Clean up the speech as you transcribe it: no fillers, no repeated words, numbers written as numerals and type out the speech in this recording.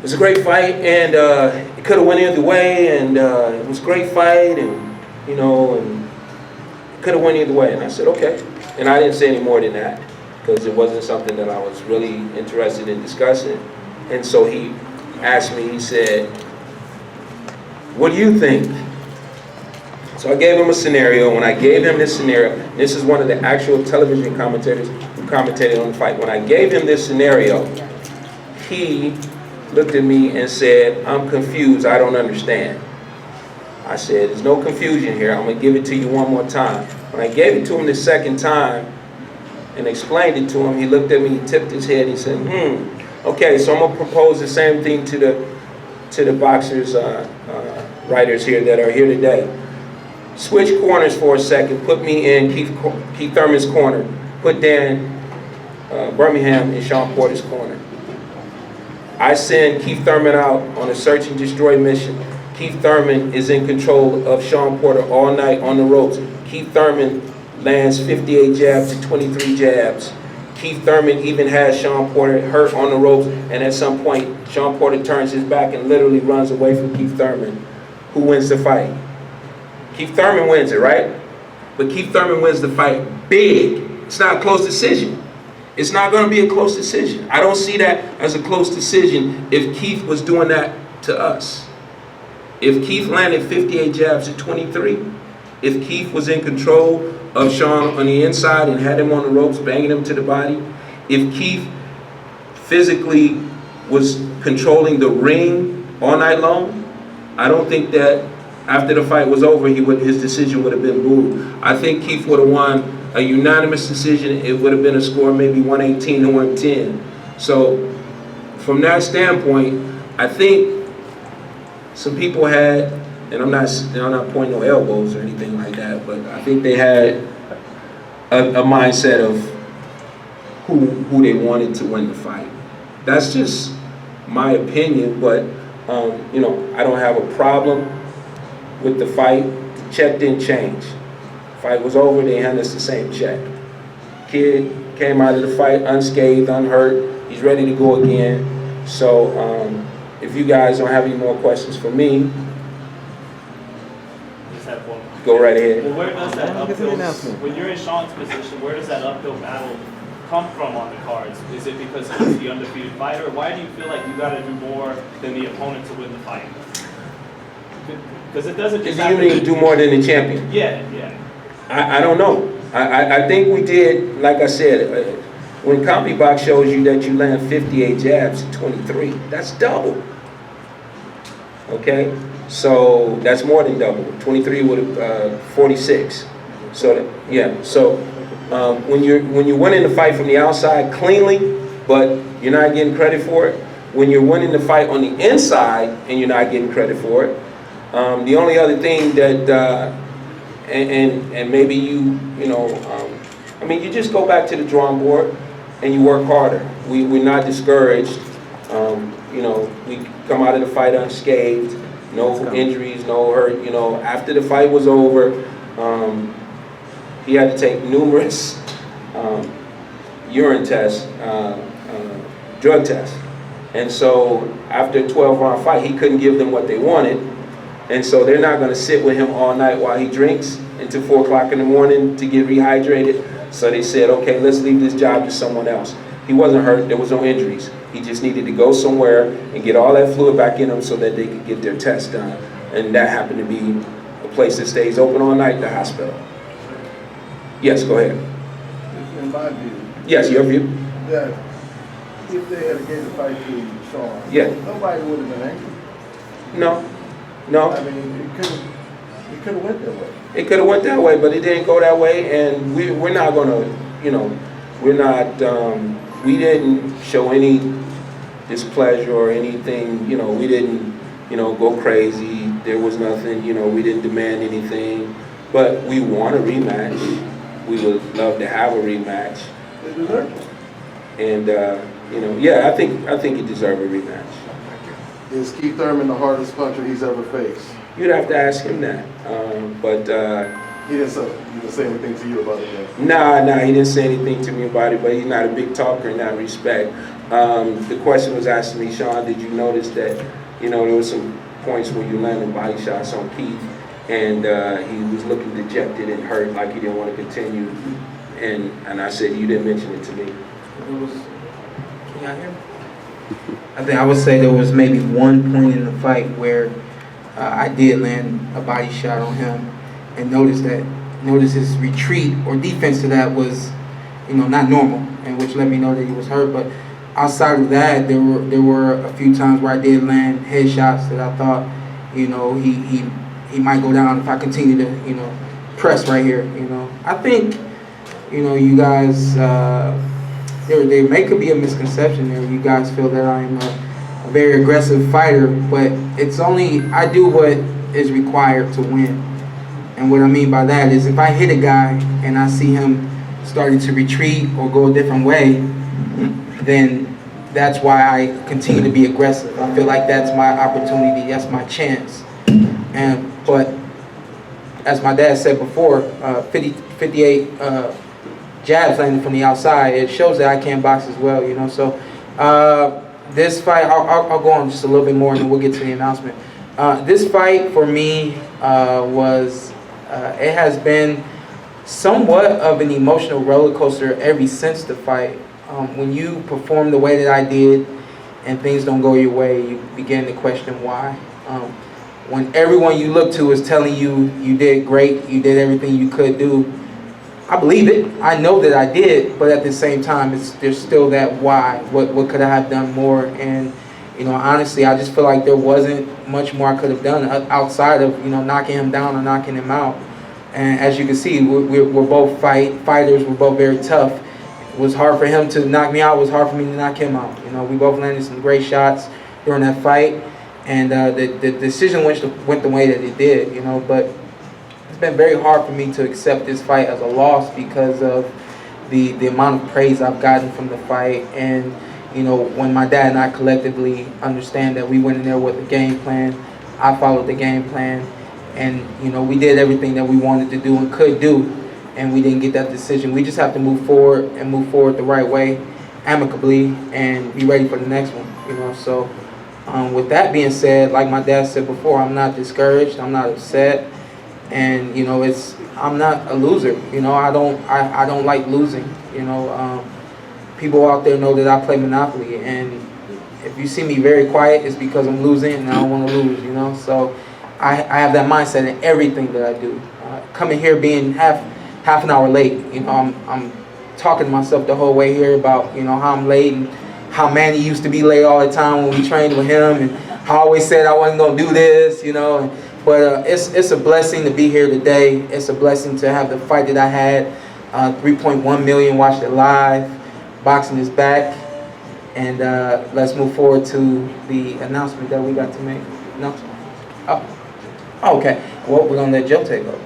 It was a great fight, and it could have went either way, and it was a great fight, and you know, and it could have went either way. And I said, okay. And I didn't say any more than that because it wasn't something that I was really interested in discussing. And so he asked me, he said, what do you think? So I gave him a scenario. When I gave him this scenario, this is one of the actual television commentators who commentated on the fight. When I gave him this scenario, he looked at me and said, I'm confused, I don't understand. I said, there's no confusion here, I'm gonna give it to you one more time. When I gave it to him the second time and explained it to him, he looked at me, he tipped his head, he said, okay, so I'm gonna propose the same thing to the boxers, writers here that are here today. Switch corners for a second, put me in Keith Thurman's corner, put Dan Birmingham in Shawn Porter's corner. I send Keith Thurman out on a search and destroy mission. Keith Thurman is in control of Shawn Porter all night on the ropes. Keith Thurman lands 58 jabs to 23 jabs. Keith Thurman even has Shawn Porter hurt on the ropes, and at some point, Shawn Porter turns his back and literally runs away from Keith Thurman. Who wins the fight? Keith Thurman wins it, right? But Keith Thurman wins the fight big. It's not a close decision. It's not going to be a close decision. I don't see that as a close decision if Keith was doing that to us. If Keith landed 58 jabs to 23, if Keith was in control of Shawn on the inside and had him on the ropes, banging him to the body, if Keith physically was controlling the ring all night long, I don't think that after the fight was over, his decision would have been moved. I think Keith would have won a unanimous decision. It would have been a score maybe 118 to 110. So from that standpoint, I think some people had, and I'm not pointing no elbows or anything like that, but I think they had a mindset of who they wanted to win the fight. That's just my opinion, but you know, I don't have a problem with the fight. The check didn't change. Fight was over, they handed us the same check. Kid came out of the fight unscathed, unhurt. He's ready to go again. So if you guys don't have any more questions for me, just have one. Go right ahead. Well, where does that uphill, when you're in Shawn's position, where does that uphill battle come from on the cards? Is it because he's the undefeated fighter? Why do you feel like you got to do more than the opponent to win the fight? Because it doesn't just happen. You mean do more than the champion? Yeah, yeah. I don't know. I think we did, like I said, when CompuBox shows you that you land 58 jabs to 23, that's double. Okay? So that's more than double. 23 would have 46. So yeah. So when you're winning the fight from the outside cleanly, but you're not getting credit for it. When you're winning the fight on the inside and you're not getting credit for it. The only other thing that and maybe you know, I mean, you just go back to the drawing board and you work harder. We're not discouraged. You know, we come out of the fight unscathed, no injuries, no hurt. You know, after the fight was over, he had to take numerous urine tests, drug tests. And so after a 12-round fight, he couldn't give them what they wanted. And so they're not going to sit with him all night while he drinks until 4 o'clock in the morning to get rehydrated. So they said, okay, let's leave this job to someone else. He wasn't hurt, there was no injuries. He just needed to go somewhere and get all that fluid back in him so that they could get their test done. And that happened to be a place that stays open all night, the hospital. Yes, go ahead. In my view. Yes, your view. That if they had gave the fight to Shawn, yeah, nobody would have been angry. No. No. I mean, it could have went that way. It could have went that way, but it didn't go that way, and we're not gonna, you know, we're not, we didn't show any displeasure or anything, you know, we didn't, you know, go crazy. There was nothing, you know, we didn't demand anything, but we want a rematch. We would love to have a rematch. They deserve it. And you know, yeah, I think he deserved a rematch. Is Keith Thurman the hardest puncher he's ever faced? You'd have to ask him that. But He didn't say anything to you about it then? Nah, he didn't say anything to me about it, but he's not a big talker in that respect. The question was asked to me, Shawn, did you notice that, you know, there were some points where you landed body shots on Keith, and he was looking dejected and hurt, like he didn't want to continue. And I said, you didn't mention it to me. Can y'all hear me? I think I would say there was maybe one point in the fight where I did land a body shot on him, and noticed his retreat or defense to that was, you know, not normal, and which let me know that he was hurt. But outside of that, there were a few times where I did land headshots that I thought, you know, he might go down if I continue to, you know, press right here. You know, I think, you know, you guys, there may could be a misconception there. You guys feel that I'm a very aggressive fighter, but it's only, I do what is required to win. And what I mean by that is if I hit a guy and I see him starting to retreat or go a different way, then that's why I continue to be aggressive. I feel like that's my opportunity, that's my chance. But as my dad said before, 58 jabs landing from the outside, it shows that I can box as well, you know. So this fight, I'll go on just a little bit more and then we'll get to the announcement. This fight for me it has been somewhat of an emotional roller coaster ever since the fight. When you perform the way that I did and things don't go your way, you begin to question why. When everyone you look to is telling you you did great, you did everything you could do, I believe it. I know that I did, but at the same time, there's still that why. What could I have done more? And you know, honestly, I just feel like there wasn't much more I could have done outside of, you know, knocking him down or knocking him out. And as you can see, we're both fighters. We're both very tough. It was hard for him to knock me out. It was hard for me to knock him out. You know, we both landed some great shots during that fight, and the decision went the way that it did. You know, but it's been very hard for me to accept this fight as a loss because of the amount of praise I've gotten from the fight. And you know, when my dad and I collectively understand that we went in there with a game plan, I followed the game plan, and you know, we did everything that we wanted to do and could do, and we didn't get that decision. We just have to move forward and move forward the right way, amicably, and be ready for the next one. You know, so with that being said, like my dad said before, I'm not discouraged, I'm not upset, and you know, I'm not a loser. You know, I don't like losing. You know. People out there know that I play Monopoly, and if you see me very quiet, it's because I'm losing and I don't want to lose, you know. So I have that mindset in everything that I do. Coming here being half an hour late, you know, I'm talking to myself the whole way here about, you know, how I'm late and how Manny used to be late all the time when we trained with him, and how I always said I wasn't gonna do this, you know. But it's a blessing to be here today. It's a blessing to have the fight that I had. 3.1 million watched it live. Boxing is back, and let's move forward to the announcement that we got to make. No? Oh, okay. Well, we're gonna let Joe take over.